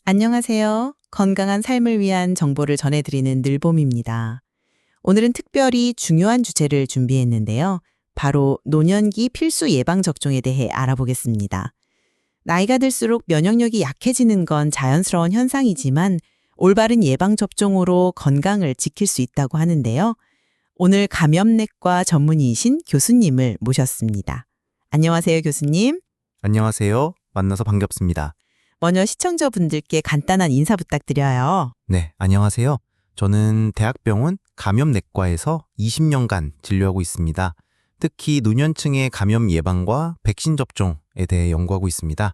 안녕하세요. 건강한 삶을 위한 정보를 전해드리는 늘봄입니다. 오늘은 특별히 중요한 주제를 준비했는데요. 바로 노년기 필수 예방접종에 대해 알아보겠습니다. 나이가 들수록 면역력이 약해지는 건 자연스러운 현상이지만 올바른 예방접종으로 건강을 지킬 수 있다고 하는데요. 오늘 감염내과 전문의이신 교수님을 모셨습니다. 안녕하세요, 교수님. 안녕하세요. 만나서 반갑습니다. 먼저 시청자분들께 간단한 인사 부탁드려요. 네, 안녕하세요. 저는 대학병원 감염내과에서 20년간 진료하고 있습니다. 특히 노년층의 감염 예방과 백신 접종에 대해 연구하고 있습니다.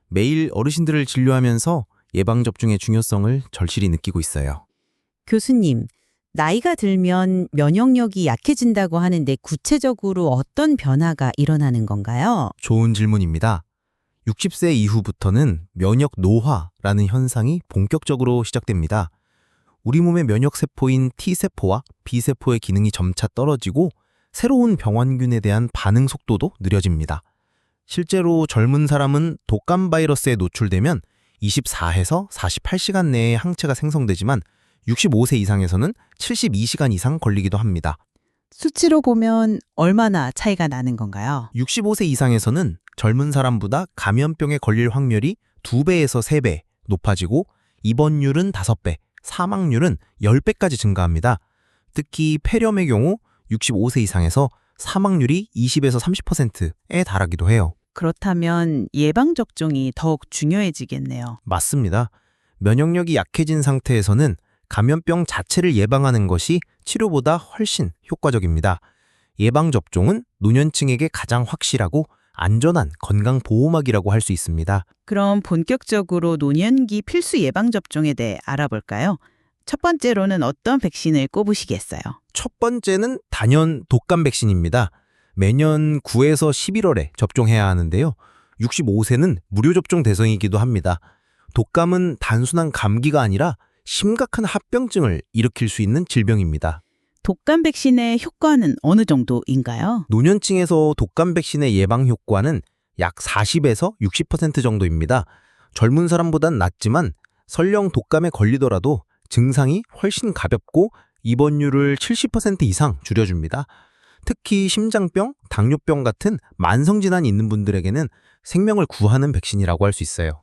매일 어르신들을 진료하면서 예방접종의 중요성을 절실히 느끼고 있어요. 교수님, 나이가 들면 면역력이 약해진다고 하는데 구체적으로 어떤 변화가 일어나는 건가요? 좋은 질문입니다. 60세 이후부터는 면역 노화라는 현상이 본격적으로 시작됩니다. 우리 몸의 면역세포인 T세포와 B세포의 기능이 점차 떨어지고 새로운 병원균에 대한 반응 속도도 느려집니다. 실제로 젊은 사람은 독감 바이러스에 노출되면 24에서 48시간 내에 항체가 생성되지만 65세 이상에서는 72시간 이상 걸리기도 합니다. 수치로 보면 얼마나 차이가 나는 건가요? 65세 이상에서는 젊은 사람보다 감염병에 걸릴 확률이 2배에서 3배 높아지고 입원율은 5배, 사망률은 10배까지 증가합니다. 특히 폐렴의 경우 65세 이상에서 사망률이 20에서 30%에 달하기도 해요. 그렇다면 예방접종이 더욱 중요해지겠네요. 맞습니다. 면역력이 약해진 상태에서는 감염병 자체를 예방하는 것이 치료보다 훨씬 효과적입니다. 예방접종은 노년층에게 가장 확실하고 안전한 건강보호막이라고 할 수 있습니다. 그럼 본격적으로 노년기 필수 예방접종에 대해 알아볼까요? 첫 번째로는 어떤 백신을 꼽으시겠어요? 첫 번째는 단연 독감 백신입니다. 매년 9에서 11월에 접종해야 하는데요. 65세는 무료 접종 대상이기도 합니다. 독감은 단순한 감기가 아니라 심각한 합병증을 일으킬 수 있는 질병입니다. 독감 백신의 효과는 어느 정도인가요? 노년층에서 독감 백신의 예방 효과는 약 40에서 60% 정도입니다. 젊은 사람보단 낮지만 설령 독감에 걸리더라도 증상이 훨씬 가볍고 입원율을 70% 이상 줄여줍니다. 특히 심장병, 당뇨병 같은 만성질환이 있는 분들에게는 생명을 구하는 백신이라고 할 수 있어요.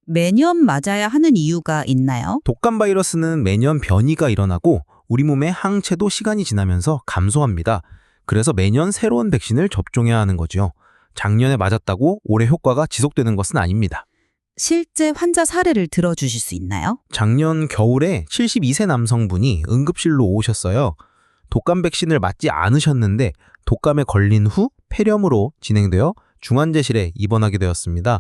매년 맞아야 하는 이유가 있나요? 독감 바이러스는 매년 변이가 일어나고 우리 몸의 항체도 시간이 지나면서 감소합니다. 그래서 매년 새로운 백신을 접종해야 하는 거죠. 작년에 맞았다고 올해 효과가 지속되는 것은 아닙니다. 실제 환자 사례를 들어주실 수 있나요? 작년 겨울에 72세 남성분이 응급실로 오셨어요. 독감 백신을 맞지 않으셨는데 독감에 걸린 후 폐렴으로 진행되어 중환자실에 입원하게 되었습니다.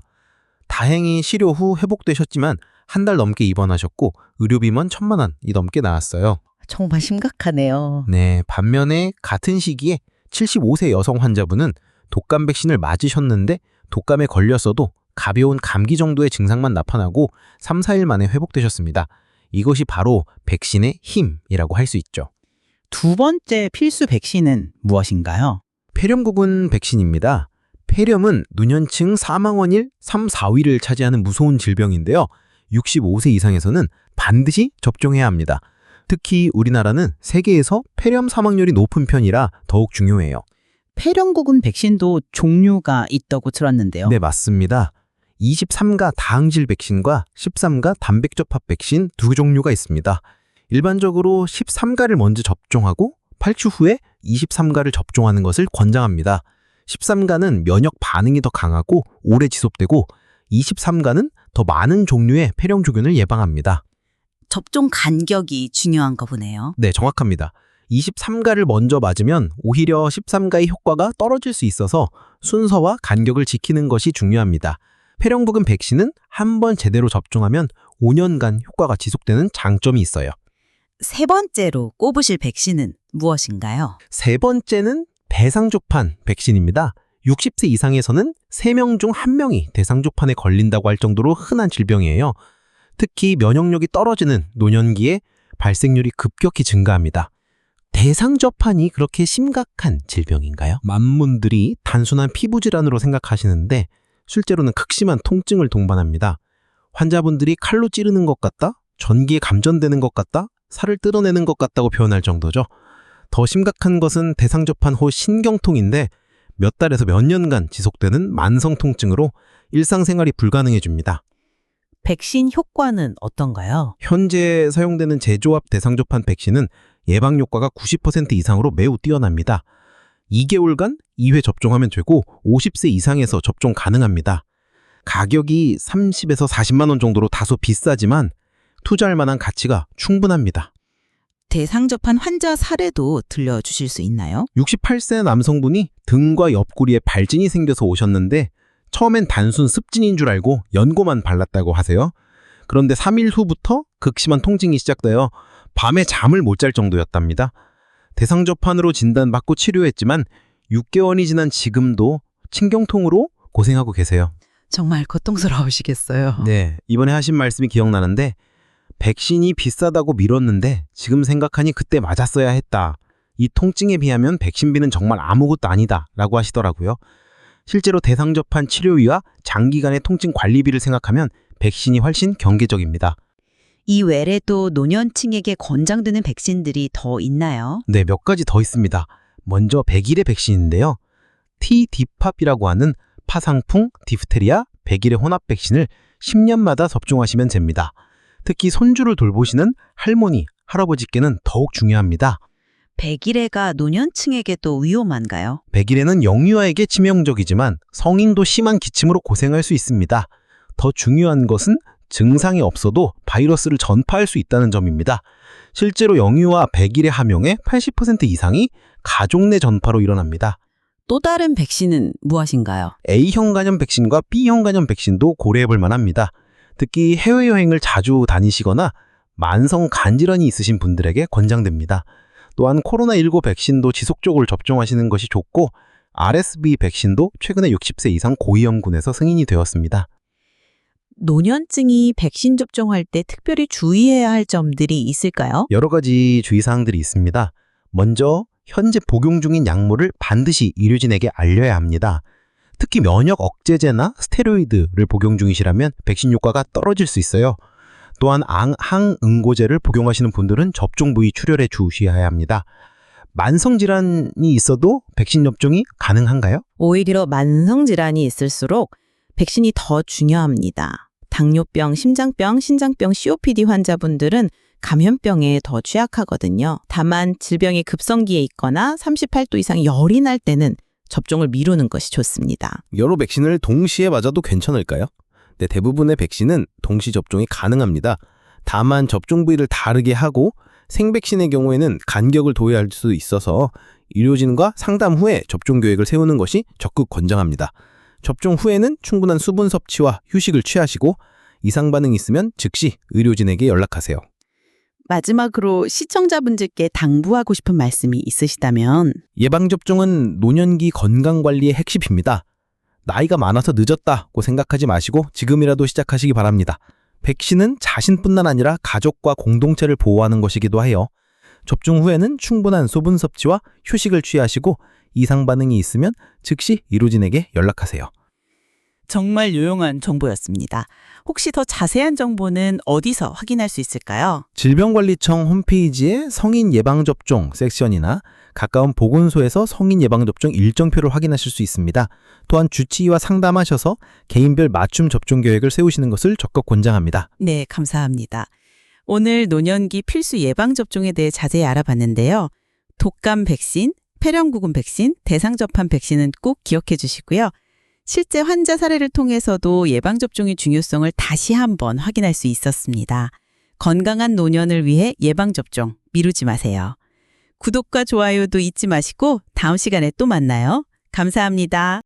다행히 치료 후 회복되셨지만 한 달 넘게 입원하셨고 의료비만 1,000만 원이 넘게 나왔어요. 정말 심각하네요. 네, 반면에 같은 시기에 75세 여성 환자분은 독감 백신을 맞으셨는데 독감에 걸렸어도 가벼운 감기 정도의 증상만 나타나고 3, 4일 만에 회복되셨습니다. 이것이 바로 백신의 힘이라고 할 수 있죠. 두 번째 필수 백신은 무엇인가요? 폐렴구군 백신입니다. 폐렴은 노년층 사망원일 3, 4위를 차지하는 무서운 질병인데요. 65세 이상에서는 반드시 접종해야 합니다. 특히 우리나라는 세계에서 폐렴 사망률이 높은 편이라 더욱 중요해요. 폐렴구군 백신도 종류가 있다고 들었는데요. 네, 맞습니다. 23가 다항질 백신과 13가 단백접합 백신 두 종류가 있습니다. 일반적으로 13가를 먼저 접종하고 8주 후에 23가를 접종하는 것을 권장합니다. 13가는 면역 반응이 더 강하고 오래 지속되고 23가는 더 많은 종류의 폐렴 조균을 예방합니다. 접종 간격이 중요한가 보네요. 네, 정확합니다. 23가를 먼저 맞으면 오히려 13가의 효과가 떨어질 수 있어서 순서와 간격을 지키는 것이 중요합니다. 폐렴부근 백신은 한 번 제대로 접종하면 5년간 효과가 지속되는 장점이 있어요. 세 번째로 꼽으실 백신은 무엇인가요? 세 번째는 대상조판 백신입니다. 60세 이상에서는 3명 중 1명이 대상조판에 걸린다고 할 정도로 흔한 질병이에요. 특히 면역력이 떨어지는 노년기에 발생률이 급격히 증가합니다. 대상조판이 그렇게 심각한 질병인가요? 많은 분들이 단순한 피부질환으로 생각하시는데 실제로는 극심한 통증을 동반합니다. 환자분들이 칼로 찌르는 것 같다, 전기에 감전되는 것 같다, 살을 뜯어내는 것 같다고 표현할 정도죠. 더 심각한 것은 대상접환 후 신경통인데 몇 달에서 몇 년간 지속되는 만성 통증으로 일상생활이 불가능해집니다. 백신 효과는 어떤가요? 현재 사용되는 제조합 대상접환 백신은 예방 효과가 90% 이상으로 매우 뛰어납니다. 2개월간 2회 접종하면 되고 50세 이상에서 접종 가능합니다. 가격이 30에서 40만 원 정도로 다소 비싸지만 투자할 만한 가치가 충분합니다. 대상접한 환자 사례도 들려주실 수 있나요? 68세 남성분이 등과 옆구리에 발진이 생겨서 오셨는데 처음엔 단순 습진인 줄 알고 연고만 발랐다고 하세요. 그런데 3일 후부터 극심한 통증이 시작되어 밤에 잠을 못 잘 정도였답니다. 대상접환으로 진단받고 치료했지만 6개월이 지난 지금도 신경통으로 고생하고 계세요. 정말 고통스러우시겠어요. 네, 이번에 하신 말씀이 기억나는데 백신이 비싸다고 미뤘는데 지금 생각하니 그때 맞았어야 했다. 이 통증에 비하면 백신비는 정말 아무것도 아니다 라고 하시더라고요. 실제로 대상접환 치료비와 장기간의 통증 관리비를 생각하면 백신이 훨씬 경제적입니다. 이 외에도 노년층에게 권장되는 백신들이 더 있나요? 네, 몇 가지 더 있습니다. 먼저 백일의 백신인데요. Td팝이라고 하는 파상풍, 디프테리아, 백일의 혼합 백신을 10년마다 접종하시면 됩니다. 특히 손주를 돌보시는 할머니, 할아버지께는 더욱 중요합니다. 백일해가 노년층에게도 위험한가요? 백일에는 영유아에게 치명적이지만 성인도 심한 기침으로 고생할 수 있습니다. 더 중요한 것은 증상이 없어도 바이러스를 전파할 수 있다는 점입니다. 실제로 영유아 백일해 함용의 80% 이상이 가족 내 전파로 일어납니다. 또 다른 백신은 무엇인가요? A형 간염 백신과 B형 간염 백신도 고려해볼 만합니다. 특히 해외여행을 자주 다니시거나 만성 간질환이 있으신 분들에게 권장됩니다. 또한 코로나19 백신도 지속적으로 접종하시는 것이 좋고 RSV 백신도 최근에 60세 이상 고위험군에서 승인이 되었습니다. 노년층이 백신 접종할 때 특별히 주의해야 할 점들이 있을까요? 여러 가지 주의사항들이 있습니다. 먼저 현재 복용 중인 약물을 반드시 의료진에게 알려야 합니다. 특히 면역 억제제나 스테로이드를 복용 중이시라면 백신 효과가 떨어질 수 있어요. 또한 항응고제를 복용하시는 분들은 접종 부위 출혈에 주의해야 합니다. 만성 질환이 있어도 백신 접종이 가능한가요? 오히려 만성 질환이 있을수록 백신이 더 중요합니다. 당뇨병, 심장병, 신장병, COPD 환자분들은 감염병에 더 취약하거든요. 다만 질병이 급성기에 있거나 38도 이상 열이 날 때는 접종을 미루는 것이 좋습니다. 여러 백신을 동시에 맞아도 괜찮을까요? 네, 대부분의 백신은 동시 접종이 가능합니다. 다만 접종 부위를 다르게 하고 생백신의 경우에는 간격을 둬야 할 수 있어서 의료진과 상담 후에 접종 계획을 세우는 것이 적극 권장합니다. 접종 후에는 충분한 수분 섭취와 휴식을 취하시고 이상 반응이 있으면 즉시 의료진에게 연락하세요. 마지막으로 시청자분들께 당부하고 싶은 말씀이 있으시다면 예방접종은 노년기 건강관리의 핵심입니다. 나이가 많아서 늦었다고 생각하지 마시고 지금이라도 시작하시기 바랍니다. 백신은 자신뿐만 아니라 가족과 공동체를 보호하는 것이기도 해요. 접종 후에는 충분한 수분 섭취와 휴식을 취하시고 이상 반응이 있으면 즉시 의료진에게 연락하세요. 정말 유용한 정보였습니다. 혹시 더 자세한 정보는 어디서 확인할 수 있을까요? 질병관리청 홈페이지에 성인 예방접종 섹션이나 가까운 보건소에서 성인 예방접종 일정표를 확인하실 수 있습니다. 또한 주치의와 상담하셔서 개인별 맞춤 접종 계획을 세우시는 것을 적극 권장합니다. 네, 감사합니다. 오늘 노년기 필수 예방접종에 대해 자세히 알아봤는데요. 독감 백신, 폐렴구금 백신, 대상접환 백신은 꼭 기억해 주시고요. 실제 환자 사례를 통해서도 예방접종의 중요성을 다시 한번 확인할 수 있었습니다. 건강한 노년을 위해 예방접종 미루지 마세요. 구독과 좋아요도 잊지 마시고 다음 시간에 또 만나요. 감사합니다.